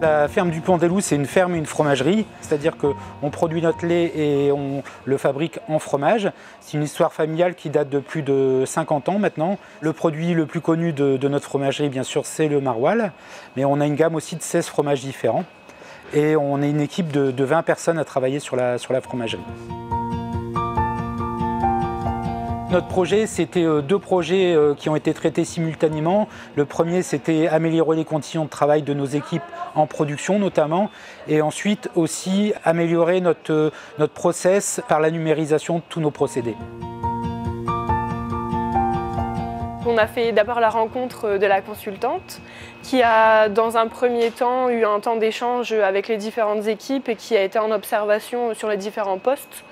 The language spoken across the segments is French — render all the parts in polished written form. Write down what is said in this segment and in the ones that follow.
La ferme du Pont des Loups, c'est une ferme et une fromagerie, c'est-à-dire qu'on produit notre lait et on le fabrique en fromage. C'est une histoire familiale qui date de plus de 50 ans maintenant. Le produit le plus connu de notre fromagerie, bien sûr, c'est le maroilles, mais on a une gamme aussi de 16 fromages différents et on est une équipe de 20 personnes à travailler sur la fromagerie. Notre projet, c'était deux projets qui ont été traités simultanément. Le premier, c'était améliorer les conditions de travail de nos équipes en production notamment, et ensuite aussi améliorer notre process par la numérisation de tous nos procédés. On a fait d'abord la rencontre de la consultante qui a dans un premier temps eu un temps d'échange avec les différentes équipes et qui a été en observation sur les différents postes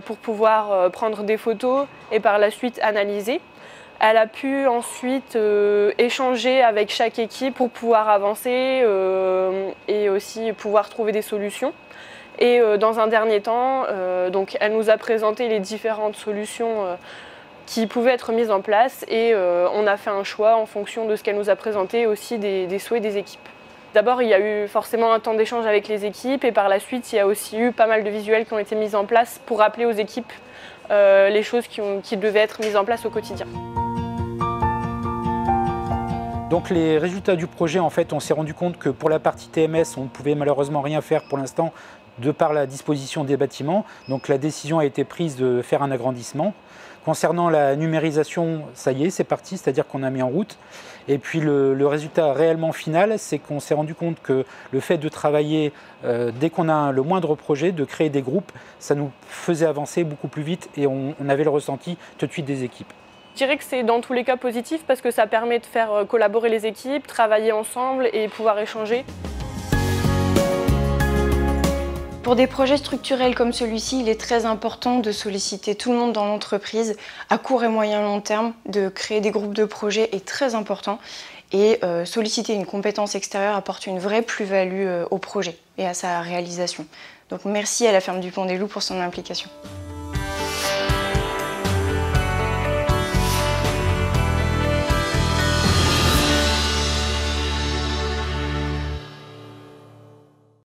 pour pouvoir prendre des photos et par la suite analyser. Elle a pu ensuite échanger avec chaque équipe pour pouvoir avancer et aussi pouvoir trouver des solutions. Et dans un dernier temps, donc elle nous a présenté les différentes solutions qui pouvaient être mises en place et on a fait un choix en fonction de ce qu'elle nous a présenté et aussi des souhaits des équipes. D'abord, il y a eu forcément un temps d'échange avec les équipes et par la suite, il y a aussi eu pas mal de visuels qui ont été mis en place pour rappeler aux équipes les choses qui devaient être mises en place au quotidien. Donc les résultats du projet, en fait, on s'est rendu compte que pour la partie TMS, on ne pouvait malheureusement rien faire pour l'instant de par la disposition des bâtiments. Donc la décision a été prise de faire un agrandissement. Concernant la numérisation, ça y est, c'est parti, c'est-à-dire qu'on a mis en route. Et puis le résultat réellement final, c'est qu'on s'est rendu compte que le fait de travailler, dès qu'on a le moindre projet, de créer des groupes, ça nous faisait avancer beaucoup plus vite et on avait le ressenti tout de suite des équipes. Je dirais que c'est dans tous les cas positif parce que ça permet de faire collaborer les équipes, travailler ensemble et pouvoir échanger. Pour des projets structurels comme celui-ci, il est très important de solliciter tout le monde dans l'entreprise. À court et moyen long terme, de créer des groupes de projets est très important. Et solliciter une compétence extérieure apporte une vraie plus-value au projet et à sa réalisation. Donc merci à la ferme du Pont des Loups pour son implication.